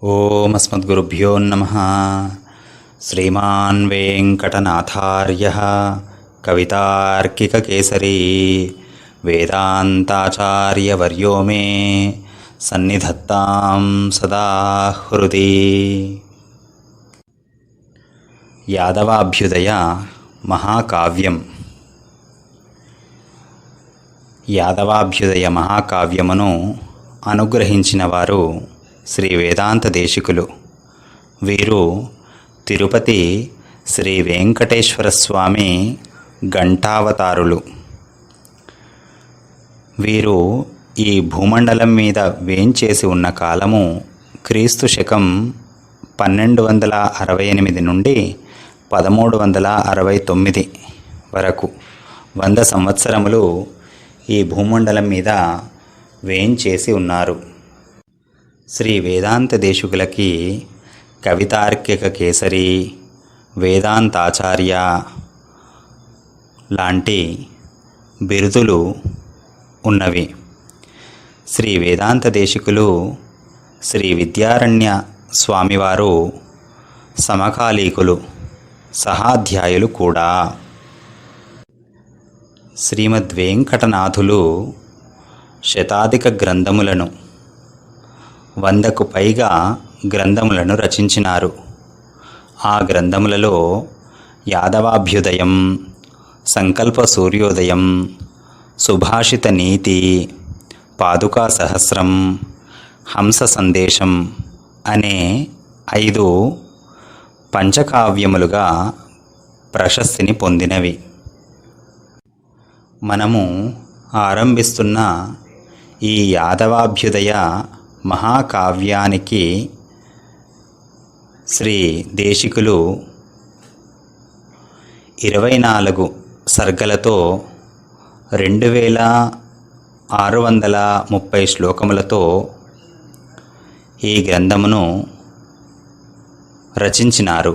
ఓం అస్మద్గురుభ్యో నమః. శ్రీమాన్ వెంకటనాథార్యః కవితార్కికకేసరీ వేదాంతాచార్యవర్యో మే సన్నిధత్తాం సదా హృది. యాదవాభ్యుదయ మహాకావ్యం. యాదవాభ్యుదయ మహాకావ్యమును అనుగ్రహించిన వారు శ్రీ వేదాంత దేశికులు. వీరు తిరుపతి శ్రీ వెంకటేశ్వర స్వామి ఘంటావతారులు. వీరు ఈ భూమండలం మీద వేంచేసి ఉన్న కాలము క్రీస్తు శకం 1268 నుండి 1369 వరకు 100 సంవత్సరములు ఈ భూమండలం మీద వేంచేసి ఉన్నారు. శ్రీ వేదాంత దేశికులకి కవితార్కిక కేసరి, వేదాంతాచార్య లాంటి బిరుదులు ఉన్నవి. శ్రీ వేదాంత దేశికులు శ్రీ విద్యారణ్య స్వామివారు సమకాలీకులు, సహాధ్యాయులు కూడా. శ్రీమద్వేంకటనాథులు శతాధిక గ్రంథములను 100కు పైగా గ్రంథములను రచించినారు. ఆ గ్రంథములలో యాదవాభ్యుదయం, సంకల్ప సూర్యోదయం, సుభాషిత నీతి, పాదుకా సహస్రం, హంస సందేశం అనే 5 పంచకావ్యములుగా ప్రశస్తిని పొందినవి. మనము ఆరంభిస్తున్న ఈ యాదవాభ్యుదయ మహాకావ్యానికి శ్రీ దేశికులు 24 సర్గలతో 2630 శ్లోకములతో ఈ గ్రంథమును రచించినారు.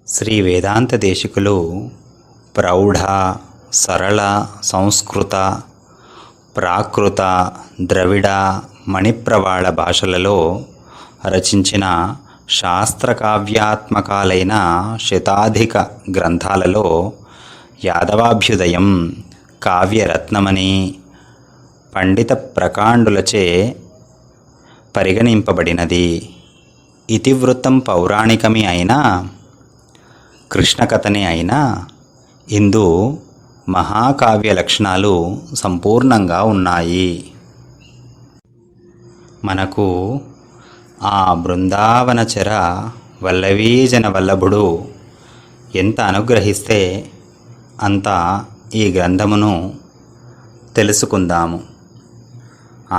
శ్రీ వేదాంత దేశికులు ప్రౌఢ, సరళ, సంస్కృత, ప్రాకృత, ద్రవిడ, మణిప్రవాళ భాషలలో రచించిన శాస్త్రకావ్యాత్మకాలైన శతాధిక గ్రంథాలలో యాదవాభ్యుదయం కావ్యరత్నమని పండిత ప్రకాండులచే పరిగణింపబడినది. ఇతివృత్తం పౌరాణికమే అయినా, కృష్ణకథనే అయినా ఇందు మహాకావ్య లక్షణాలు సంపూర్ణంగా ఉన్నాయి. మనకు ఆ బృందావనచర వల్లవీజన వల్లభుడు ఎంత అనుగ్రహిస్తే అంత ఈ గ్రంథమును తెలుసుకుందాము.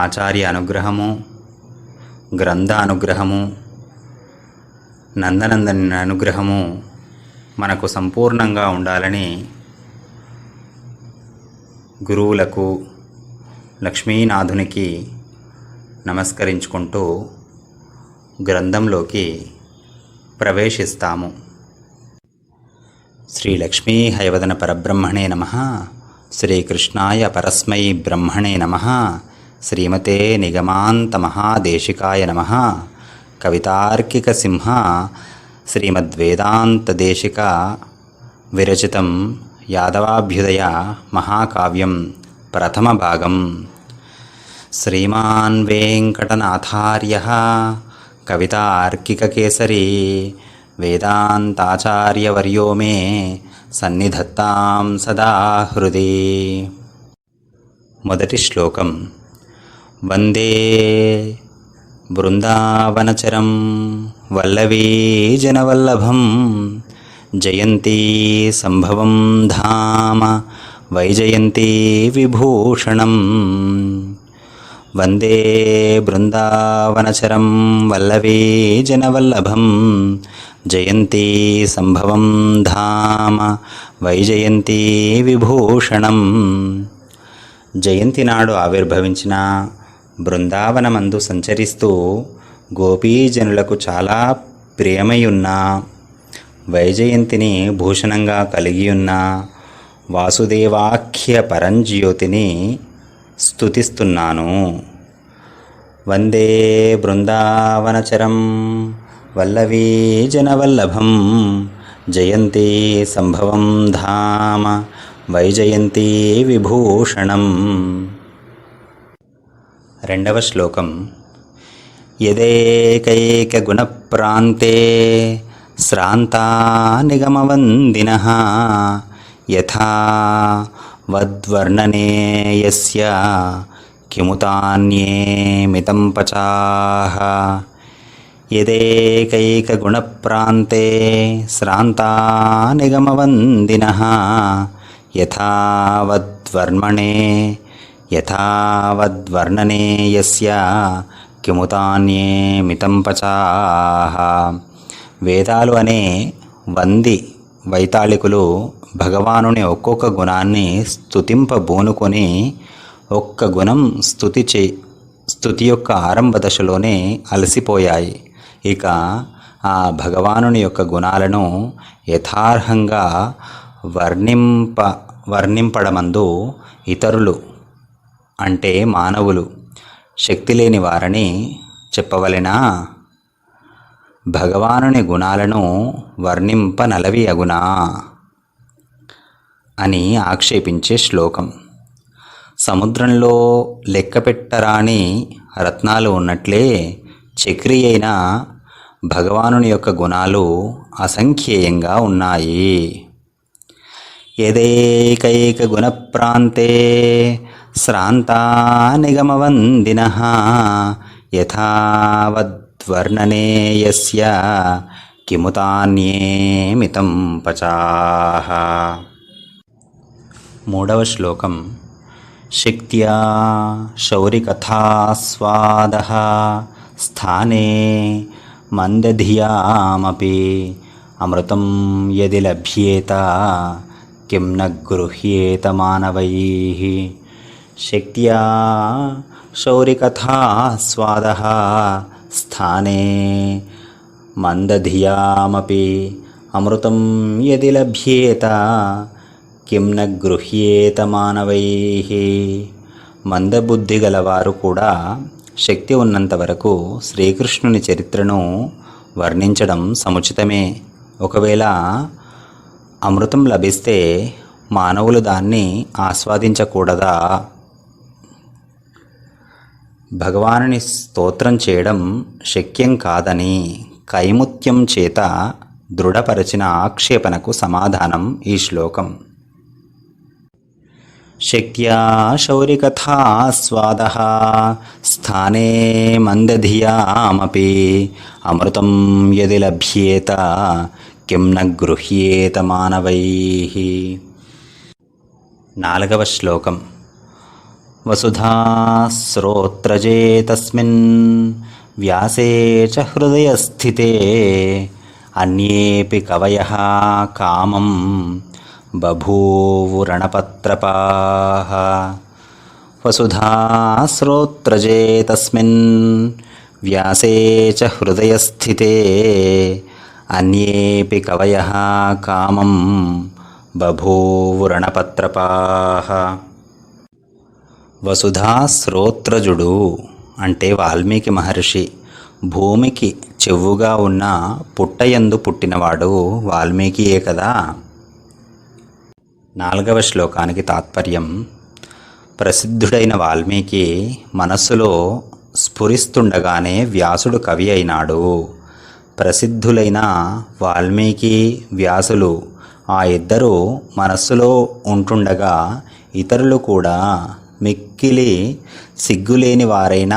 ఆచార్య అనుగ్రహము, గ్రంథ అనుగ్రహము, నందనందని అనుగ్రహము మనకు సంపూర్ణంగా ఉండాలని గురువులకు, లక్ష్మీనాథునికి నమస్కరించుకుంటూ గ్రంథంలోకి ప్రవేశిస్తాము. శ్రీ లక్ష్మీ హయవదన పరబ్రహ్మణే నమః. శ్రీకృష్ణాయ పరస్మై బ్రహ్మణే నమః. శ్రీమతే నిగమాంత మహాదేశికాయ నమః. కవితార్కిక సింహ శ్రీమద్వేదాంత దేశిక విరచితం యాదవాభ్యుదయ మహాకావ్యం ప్రథమ భాగం. శ్రీమాన్ వెంకటనాథార్యః కవితార్కికకేసరీ వేదాంతాచార్యవర్యో మే సన్నిధత్తాం సదా హృది. మొదటి శ్లోకం. వందే బృందావనచరం వల్లవీజనవల్లభం జయంతి సంభవం ధామ వైజయంతి విభూషణం. వందే బృందావనచరం వల్లవీజనవల్లభం జయంతి సంభవం ధామ వైజయంతి విభూషణం. జయంతి నాడు ఆవిర్భవించిన బృందావనమందు సంచరిస్తూ గోపీజనులకు చాలా ప్రియమయున్న, వైజయంతిని భూషణంగా కలిగియున్న వాసుదేవాఖ్య పరంజ్యోతిని స్తుతిస్తున్నాను. వందే బృందావనచరం వల్లవీజనవల్లభం జయంతి సంభవం ధామ వైజయంతి విభూషణం. రెండవ శ్లోకం. యదేకైకగుణప్రాంతే శ్రాంతా నిగమవందినః యథా వద్వర్ణనే యస్య కిముతాన్యే మితం పచాః. యదేకైకగుణప్రాంతే శ్రాంతా నిగమవందినః యథా వద్వర్ణనే యస్య కిముతాన్యే మితం పచాః. వేదాలు అనే వంది వైతాళికులు భగవానుని ఒక్కొక్క గుణాన్ని స్తుతింపబూనుకొని ఒక్క గుణం స్తుతి యొక్క ఆరంభ దశలోనే అలసిపోయాయి. ఇక ఆ భగవానుని యొక్క గుణాలను యథార్హంగా వర్ణింపడమందు ఇతరులు అంటే మానవులు శక్తి లేని వారని చెప్పవలెనా? భగవానుని గుణాలను వర్ణింపనలవి అగునా అని ఆక్షేపించే శ్లోకం. సముద్రంలో లెక్కపెట్టరాని రత్నాలు ఉన్నట్లే చక్రి అయిన భగవానుని యొక్క గుణాలు అసంఖ్యేయంగా ఉన్నాయి. యదేకైక గుణప్రాంతే శ్రాంతా నిగమవందినః యథా వద్వర్ణనే యస్య కిముతాన్యే మితం పచాః. మూడవ శ్లోకం. శక్త్యా శౌరికథాస్వాదః స్థానే మందధియామపి అమృతం యది లభ్యేత కిం న గృహ్యేత మానవైః. శక్త్యా శౌరికథాస్వాదః స్థానే మందధియామపి అమృతం యది లభ్యేత కిం న గృహ్యేత మానవైః. మందబుద్ధి గలవారు కూడా శక్తి ఉన్నంత వరకు శ్రీకృష్ణుని చరిత్రను వర్ణించడం సముచితమే. ఒకవేళ అమృతం లభిస్తే మానవులు దాన్ని ఆస్వాదించకూడదా? భగవానుని స్తోత్రం చేయడం శక్యం కాదని కైముత్యం చేత దృఢపరచిన ఆక్షేపణకు సమాధానం ఈ శ్లోకం. శక్త్యా శౌరికథాస్వాదః స్థానే మందధియామపి అమృతం యది లభ్యేత కిం న గృహ్యేత మానవైః. నాలుగవ శ్లోకం. వసుధాశ్రోత్రజే తస్మిన్ వ్యాసే చ హృదయస్థితే అన్యేపి కవయః కామం బభూవురణపత్రపాః. వసుధాశ్రోత్రజే తస్మిన్ వ్యాసే చ హృదయస్థితే అన్యేపి కవయః కామం బభూవురణపత్రపాః. వసుధాశ్రోత్రజుడు అంటే వాల్మీకి మహర్షి. భూమికి చెవుగా ఉన్న పుట్టయందు పుట్టినవాడు వాల్మీకియే కదా. నాలుగవ శ్లోకానికి తాత్పర్యం. ప్రసిద్ధుడైన వాల్మీకి మనస్సులో స్ఫురిస్తుండగానే వ్యాసుడు కవి అయినాడు. ప్రసిద్ధులైన వాల్మీకి వ్యాసులు ఆ ఇద్దరు మనస్సులో ఉంటుండగా ఇతరులు కూడా మిక్కిలి సిగ్గులేని వారైన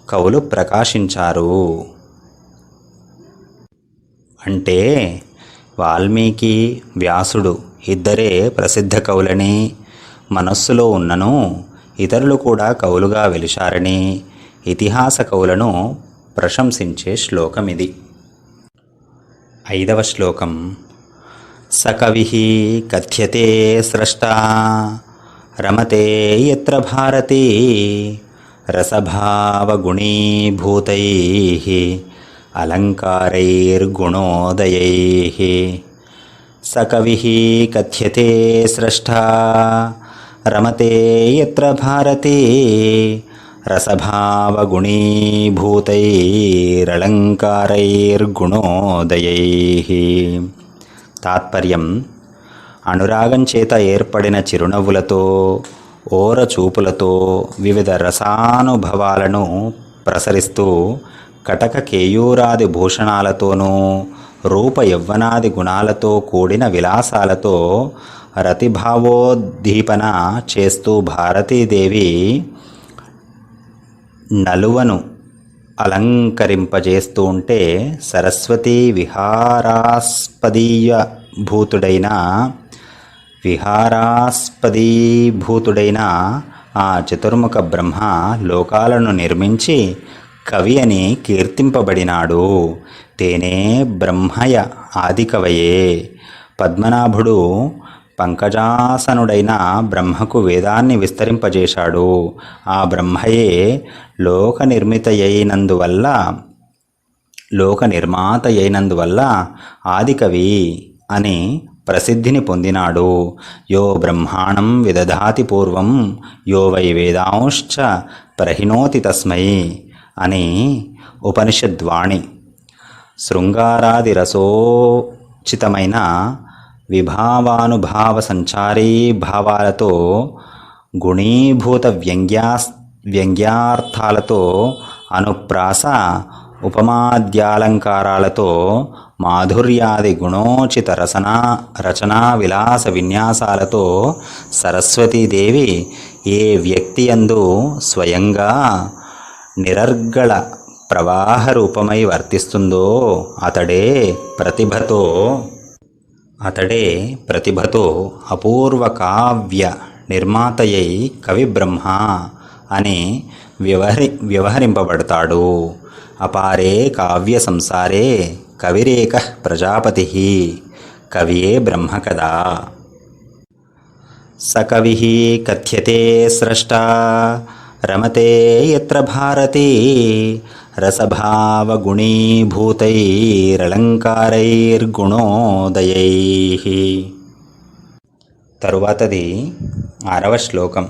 కవులు ప్రకాశించారు. అంటే వాల్మీకి వ్యాసుడు ఇద్దరే ప్రసిద్ధ కవులని మనస్సులో ఉన్నను ఇతరులు కూడా కవులుగా వెలిశారని ఇతిహాస కవులను ప్రశంసించే శ్లోకం ఇది. ఐదవ శ్లోకం. సకవిః కథ్యతే స్రష్టా రమతే యత్ర భారతీ రసభావగుణీభూతైః అలంకారైర్గుణోదయైః. సకవిః కథ్యతే స్రష్టా రమతే యత్ర భారతీ రసభావగుణీభూతైరలంకారైర్గుణోదయైః. తాత్పర్యం: అనురాగం చేత ఏర్పడిన చిరునవ్వులతో, ఓరచూపులతో, వివిధ రసానుభవాలను ప్రసరిస్తూ, కటక కేయూరాది భూషణాలతోనూ, రూప యవ్వనాది గుణాలతో కూడిన విలాసాలతో రతిభావోద్దీపన చేస్తూ భారతీదేవి నలువను అలంకరింపజేస్తూ ఉంటే, సరస్వతీ విహారాస్పదీభూతుడైన ఆ చతుర్ముఖ బ్రహ్మ లోకాలను నిర్మించి కవి అని కీర్తింపబడినాడు. తేనే బ్రహ్మయ ఆదికవయే. పద్మనాభుడు పంకజాసనుడైన బ్రహ్మకు వేదాన్ని విస్తరింపజేశాడు. ఆ బ్రహ్మయే లోక నిర్మాతయైనందువల్ల ఆదికవి అని ప్రసిద్ధిని పొందినాడు. యో బ్రహ్మాణం విదధాతి పూర్వం యో వై వేదాంశ్చ ప్రహిణోతి తస్మై అని ఉపనిషద్వాణి. శృంగారాది రసోచితమైన విభావానుభావ సంచారీ భావాలతో, గుణీభూత వ్యంగ్యార్థాలతో, అనుప్రాస ఉపమాద్యాలంకారాలతో, మాధుర్యాది గుణోచిత రచనా విలాస విన్యాసాలతో సరస్వతీదేవి ఏ వ్యక్తియందు స్వయంగా నిరర్గళ ప్రవాహ రూపమై వర్తిస్తుందో అతడే ప్రతిభతో అపూర్వ కావ్య నిర్మాతయై కవి బ్రహ్మ అని వ్యవహరింపబడతాడు. అపారే కావ్య సంసారే కవిరేక ప్రజాపతి. కవియే బ్రహ్మ కదా. స కవి కథ్యతే స్రష్టా రమతే యత్ర భారతీ రసభావగుణీభూతైరలంకారైర్గుణోదయైః. తరువాతది 6వ శ్లోకం.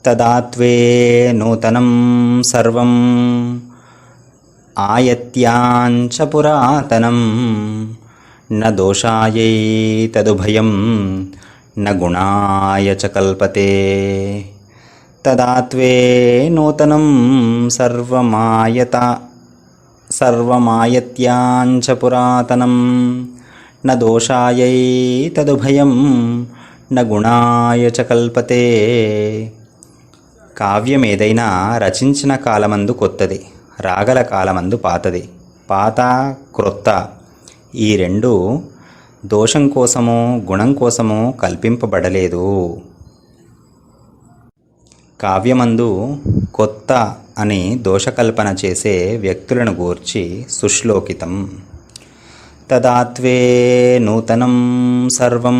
తదాత్వే నూతనం సర్వం ఆయత్యాంచ పురాతనం న దోషాయై తదుభయం న గుణాయ చ కల్పతే. తదాత్వే నూతనం సర్వమాయత్యాంచ పురాతనం న దోషాయై తదుభయం న గుణాయ చ కల్పతే. కావ్యమేదైనా రచించిన కాలమందు కొత్తది, రాగల కాలమందు పాతది. పాత క్రొత్త ఈ రెండు దోషం కోసమో గుణం కోసమో కల్పింపబడలేదు. కావ్యమందు కొత్త అని దోషకల్పన చేసే వ్యక్తులను గూర్చి సుశ్లోకితం. తదాత్వే నూతనం సర్వం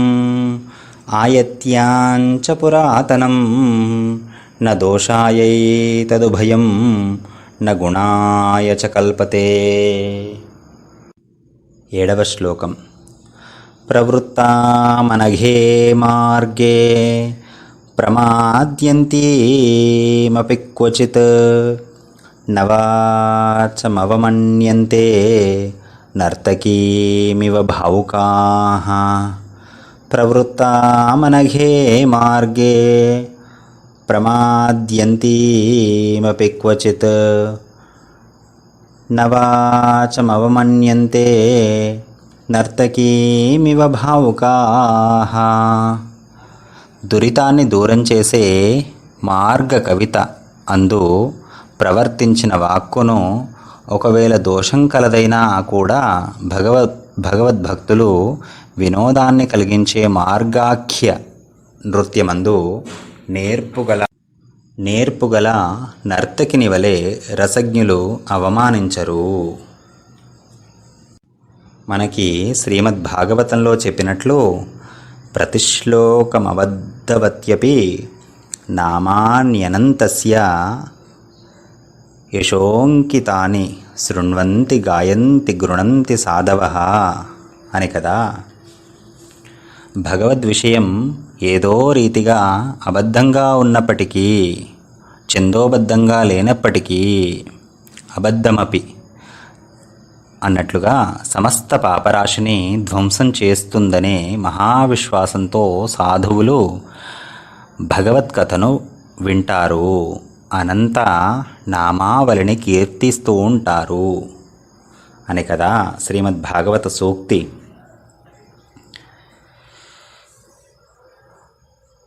ఆయత్యాంచ పురాతనం న దోషాయై తదుభయం న గుణాయ చ కల్పతే. 7వ శ్లోకం. ప్రవృత్తా మనఘే మార్గే ప్రమాద్యంతీమపి క్వచిత్ నవాచమవమన్యంతే నర్తకీమివ భావుకాః. ప్రవృత్తా మనఘే మార్గే ప్రమాద్యంతీమపి క్వచిత్ నవాచమవమన్యంతే నర్తకీమివ భావుకాః. దురితాన్ని దూరం చేసే మార్గ కవిత అందు ప్రవర్తించిన వాక్కును ఒకవేళ దోషం కలదైనా కూడా భగవద్భక్తులు వినోదాన్ని కలిగించే మార్గాఖ్య నృత్యమందు నేర్పుగల నర్తకిని వలె రసజ్ఞులు అవమానించరు. మనకి శ్రీమద్ భాగవతంలో చెప్పినట్లు ప్రతిశ్లోకమబద్ధవత్యపి నామాన్యనంతస్య యశోంకితాని శృణ్వంతి గాయంతి గృణంతి సాధవః అని కదా. భగవద్విషయం ఏదో రీతిగా అబద్ధంగా ఉన్నప్పటికీ ఛందోబద్ధంగా లేనప్పటికీ అబద్ధమపి అన్నట్లుగా సమస్త పాపరాశిని ధ్వంసం చేస్తుందనే మహావిశ్వాసంతో సాధువులు భగవత్కథను వింటారు, అనంత నామావళిని కీర్తిస్తూ ఉంటారు అని కదా శ్రీమద్భాగవత సూక్తి.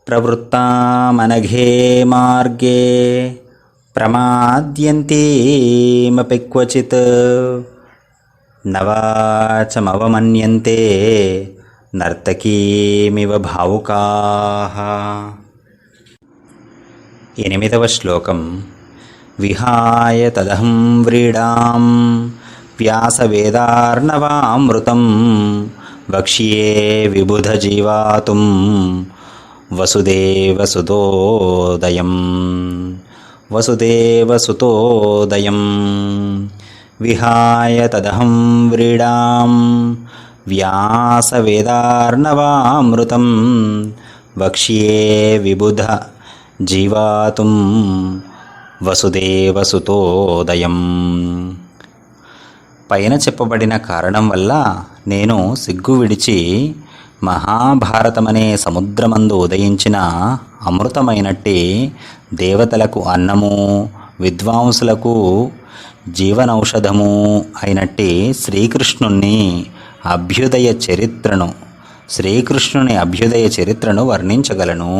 ప్రవృత్తామనఘే మార్గే ప్రమాద్యంతీమపి క్వచిత్ నవాచమవమన్యంతే నర్తకీమివ భావుకాః. 8వ శ్లోకం. విహాయ తదహం వ్రీడాం వ్యాసవేదార్ణవామృతం వక్ష్యే విబుధజీవాతుం వసుదేవసుతోదయం. వసుదేవసుతోదయం. విహాయ తదహం వ్రీడాం వ్యాసవేదార్ణవామృతం వక్ష్యే విబుధ జీవాతుం వసుదేవసుతోదయం. పైన చెప్పబడిన కారణం వల్ల నేను సిగ్గు విడిచి మహాభారతమనే సముద్రమందు ఉదయించిన అమృతమైనట్టి దేవతలకు అన్నము, విద్వాంసులకు జీవనౌషధము అయినట్టి శ్రీకృష్ణుని అభ్యుదయ చరిత్రను వర్ణించగలను.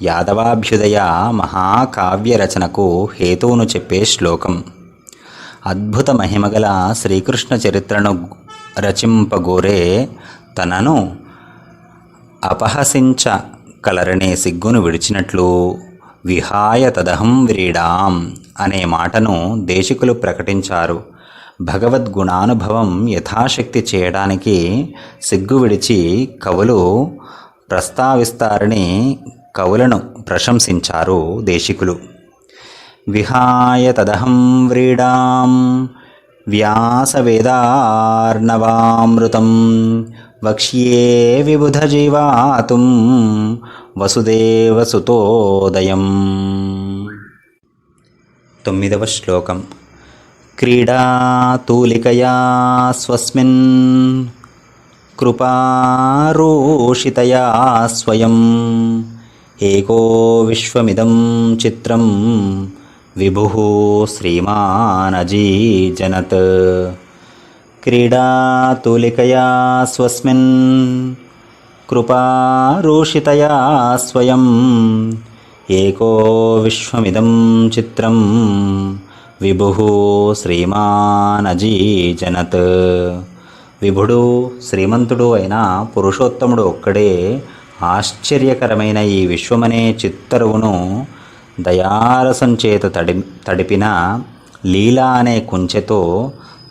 యాదవాభ్యుదయ మహాకావ్య రచనకు హేతువును చెప్పే శ్లోకం. అద్భుత మహిమగల శ్రీకృష్ణ చరిత్రను రచింపగోరే తనను అపహసించకలరనే సిగ్గును విడిచినట్లు విహాయ తదహం వ్రీడాం అనే మాటను దేశికులు ప్రకటించారు. భగవద్గుణానుభవం యథాశక్తి చేయడానికి సిగ్గు విడిచి కవులు ప్రస్తావిస్తారని కవులను ప్రశంసించారు దేశికులు. విహాయ తదహం వ్రీడాం వ్యాసవేదార్ణవామృతం వక్ష్యే విబుధజీవాతుం వసుదేవసుతోదయం. 9వ శ్లోకం. క్రీడాతూలికయా స్వస్మిన్ కృపారోషితయా స్వయం ఏకో విశ్వమిదం చిత్రం విభుః శ్రీమానజీజనత్. క్రీడాతూలికయా స్వస్మిన్ కృపారోషితయా స్వయం ఏకో విశ్వమిదం చిత్రం విభుః శ్రీమానజీజనత్. విభుడు శ్రీమంతుడు అయిన పురుషోత్తముడు ఒక్కడే ఆశ్చర్యకరమైన ఈ విశ్వమనే చిత్తరువును దయారసం చేత తడిపిన లీలా అనే కుంచెతో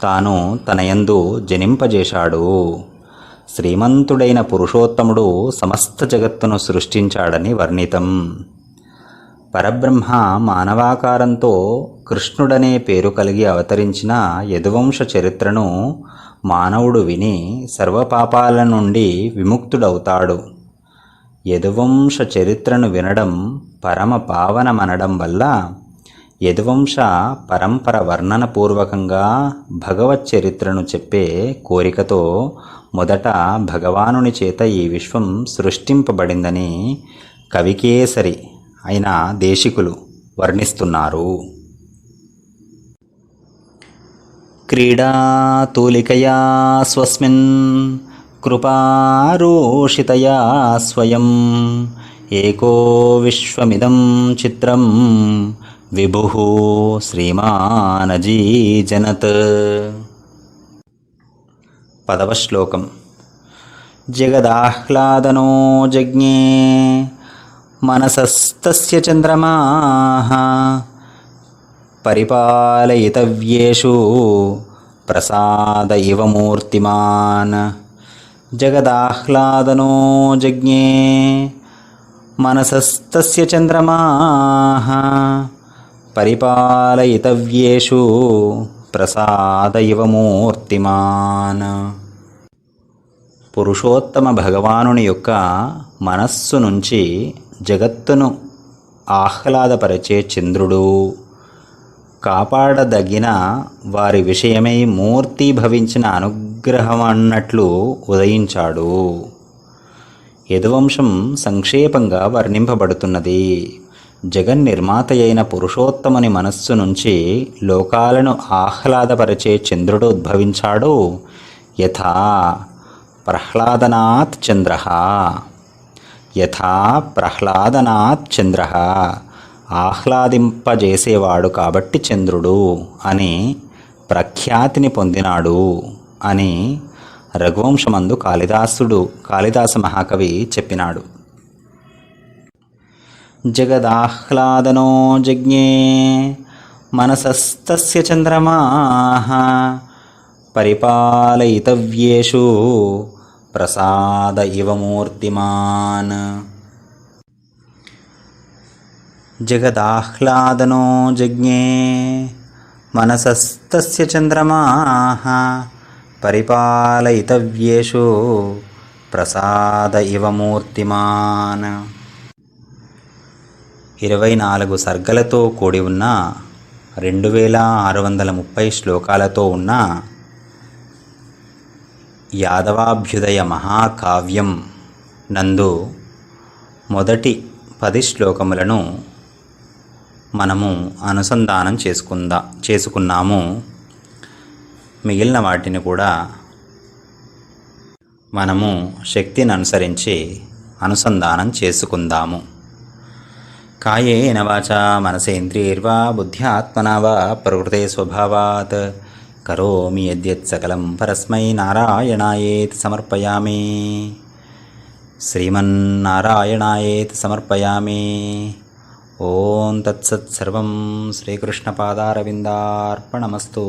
తాను తనయందు జనింపజేశాడు. శ్రీమంతుడైన పురుషోత్తముడు సమస్త జగత్తును సృష్టించాడని వర్ణితం. పరబ్రహ్మ మానవాకారంతో కృష్ణుడనే పేరు కలిగి అవతరించిన యదువంశ చరిత్రను మానవుడు విని సర్వపాపాల నుండి విముక్తుడవుతాడు. యదువంశ చరిత్రను వినడం పరమ పావనమనడం వల్ల యదువంశ పరంపర వర్ణనపూర్వకంగా భగవత్ చరిత్రను చెప్పే కోరికతో మొదట భగవానుని చేత ఈ విశ్వం సృష్టింపబడిందని కవికేసరి అయిన దేశికులు వర్ణిస్తున్నారు. క్రీడాతూలికయా స్వస్మిన్ కృపారోషితయా స్వయం ఏకో విశ్వమిదం చిత్రం విభుః శ్రీమానజీజనత్. 10వ శ్లోకం. జగదాహ్లాదనో జజ్ఞే మనసస్తస్య చంద్రమాః పరిపాలయితవ్యేషు ప్రసాద ఇవ మూర్తిమాన్. జగదాహ్లాదనో జజ్ఞే మనసస్తస్య చంద్రమాః పరిపాలయితవ్యేషు ప్రసాద ఇవ మూర్తిమాన్. పురుషోత్తమ భగవానుని యొక్క మనస్సు నుంచి జగత్తును ఆహ్లాదపరిచే చంద్రుడు, కాపాడదగిన వారి విషయమై మూర్తీభవించిన అనుగ్రహం అన్నట్లు ఉదయించాడు. యదువంశం సంక్షేపంగా వర్ణింపబడుతున్నది. జగన్నిర్మాత అయిన పురుషోత్తముని మనస్సు నుంచి లోకాలను ఆహ్లాదపరిచే చంద్రుడు ఉద్భవించాడు. యథా ప్రహ్లాదనాత్ చంద్ర, యథా ప్రహ్లాదనాత్ చంద్ర, ఆహ్లాదింపజేసేవాడు కాబట్టి చంద్రుడు అని ప్రఖ్యాతిని పొందినాడు అని రఘువంశమందు కాళిదాస మహాకవి చెప్పినాడు. జగదాహ్లాదనో జజ్ఞే మనసస్తస్య చంద్రమాః పరిపాలయితవ్యేషు ప్రసాద ఇవ మూర్తిమాన్. జగదాహ్లాదనో జజ్ఞే మనసస్తస్య చంద్రమాః పరిపాలయితవ్యేషు ప్రసాద ఇవ మూర్తిమాన్. 24 సర్గలతో కూడి ఉన్న 2630 శ్లోకాలతో ఉన్న యాదవాభ్యుదయ మహాకావ్యం నందు మొదటి 10 శ్లోకములను మనము అనుసంధానం చేసుకున్నాము. మిగిలిన వాటిని కూడా మనము శక్తిని అనుసరించి అనుసంధానం చేసుకుందాము. కాయేన వాచా మనసేంద్రియైర్వా బుద్ధ్యాత్మనా వా ప్రకృతే స్వభావాత్ కరోమి యద్యత్ సకలం పరస్మై నారాయణాయేతి సమర్పయామి. శ్రీమన్నారాయణాయేతి సమర్పయామి. ఓం తత్సత్. సర్వం శ్రీకృష్ణపాదారవిందార్పణమస్తు.